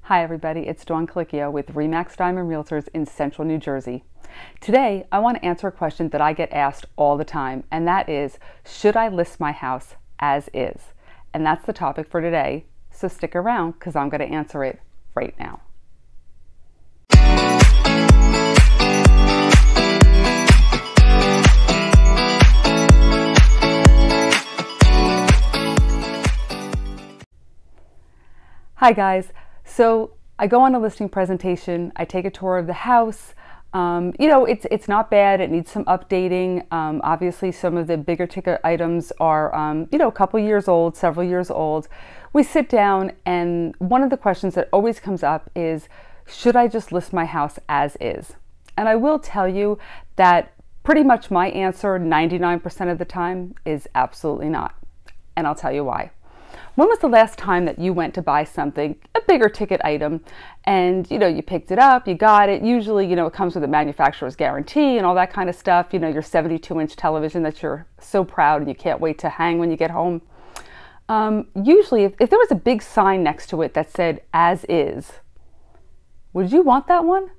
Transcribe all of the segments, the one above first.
Hi everybody, it's Colicchio with RE/MAX Diamond Realtors in Central New Jersey. Today, I want to answer a question that I get asked all the time, and that is, should I list my house as is? And that's the topic for today, so stick around because I'm going to answer it right now. Hi guys. So I go on a listing presentation, I take a tour of the house. It's not bad, it needs some updating. Obviously some of the bigger ticket items are, a couple years old, several years old. We sit down and one of the questions that always comes up is, should I just list my house as is? And I will tell you that pretty much my answer 99% of the time is absolutely not. And I'll tell you why. When was the last time that you went to buy something, a bigger ticket item, and you picked it up, you got it, usually it comes with a manufacturer's guarantee and all that kind of stuff, your 72-inch television that you're so proud and you can't wait to hang when you get home. Usually if there was a big sign next to it that said as is, would you want that one?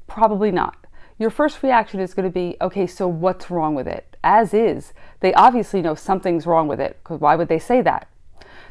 Probably not. Your first reaction is going to be, okay, so what's wrong with it? As is. They obviously know something's wrong with it, because why would they say that?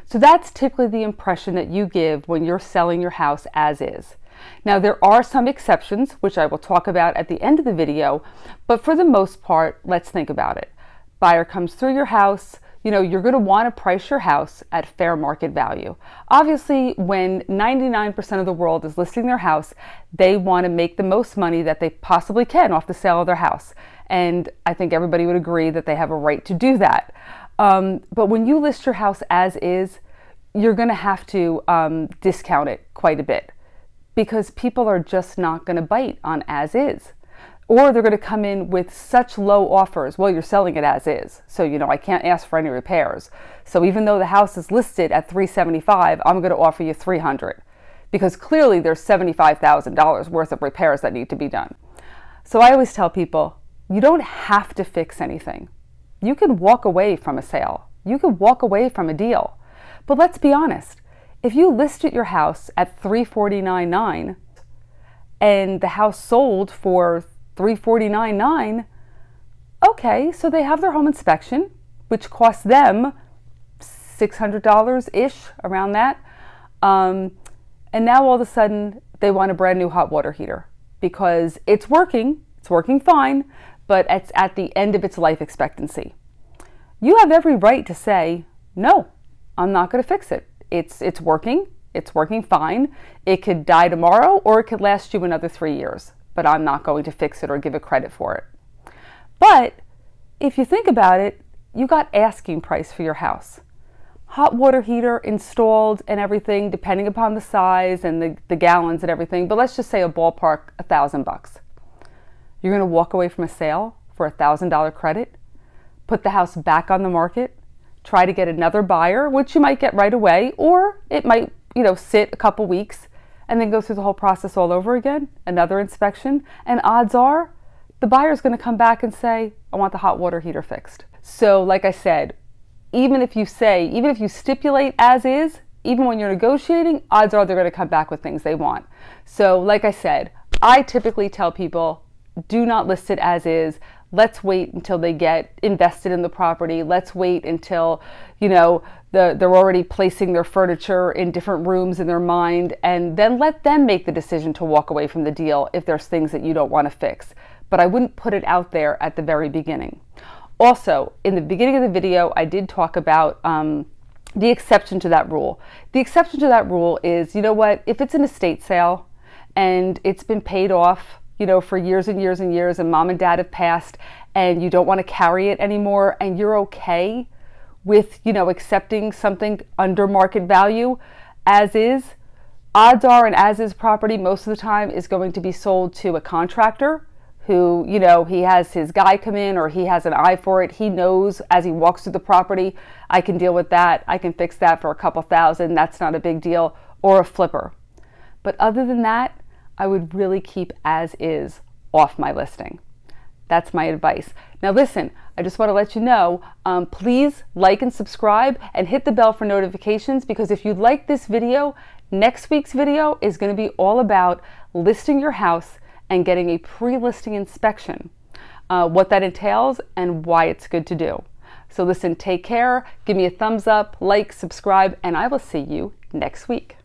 So that's typically the impression that you give when you're selling your house as is. Now there are some exceptions, which I will talk about at the end of the video, but for the most part, let's think about it. Buyer comes through your house, you're going to want to price your house at fair market value. Obviously, when 99% of the world is listing their house, they want to make the most money that they possibly can off the sale of their house. And I think everybody would agree that they have a right to do that. But when you list your house as is, you're going to have to discount it quite a bit because people are just not going to bite on as is. Or they're going to come in with such low offers. Well, you're selling it as is. So, I can't ask for any repairs. So even though the house is listed at $375, I'm going to offer you $300 because clearly there's $75,000 worth of repairs that need to be done. So I always tell people, you don't have to fix anything. You can walk away from a sale. You can walk away from a deal. But let's be honest. If you listed your house at $349,900 and the house sold for $349,900, okay, so they have their home inspection, which costs them $600-ish, around that. And now all of a sudden they want a brand new hot water heater because it's working fine, but it's at the end of its life expectancy. You have every right to say, no, I'm not going to fix it. It's working fine. It could die tomorrow or it could last you another 3 years, but I'm not going to fix it or give it credit for it. But if you think about it, you got asking price for your house. Hot water heater installed and everything, depending upon the size and the gallons and everything, but let's just say a ballpark, $1,000. You're going to walk away from a sale for $1,000 credit, put the house back on the market, try to get another buyer, which you might get right away, or it might, sit a couple weeks and then go through the whole process all over again, another inspection, and odds are the buyer's going to come back and say, I want the hot water heater fixed. So like I said, even if you stipulate as is, even when you're negotiating, odds are they're going to come back with things they want. So like I said, I typically tell people, do not list it as is. Let's wait until they get invested in the property. Let's wait until, they're already placing their furniture in different rooms in their mind, and then let them make the decision to walk away from the deal if there's things that you don't want to fix. But I wouldn't put it out there at the very beginning. Also, in the beginning of the video, I did talk about the exception to that rule. The exception to that rule is, if it's an estate sale and it's been paid off, for years and years and years, and mom and dad have passed, and you don't want to carry it anymore, and you're okay with, accepting something under market value as is, odds are an as is property most of the time is going to be sold to a contractor who, he has his guy come in or he has an eye for it. He knows as he walks through the property, I can deal with that. I can fix that for a couple thousand. That's not a big deal. Or a flipper. But other than that, I would really keep as is off my listing. That's my advice. Now listen, I just want to let you know, please like and subscribe and hit the bell for notifications, because if you like this video, Next week's video is going to be all about listing your house and getting a pre-listing inspection, what that entails and why it's good to do. So listen, take care, give me a thumbs up, like, subscribe, and I will see you next week.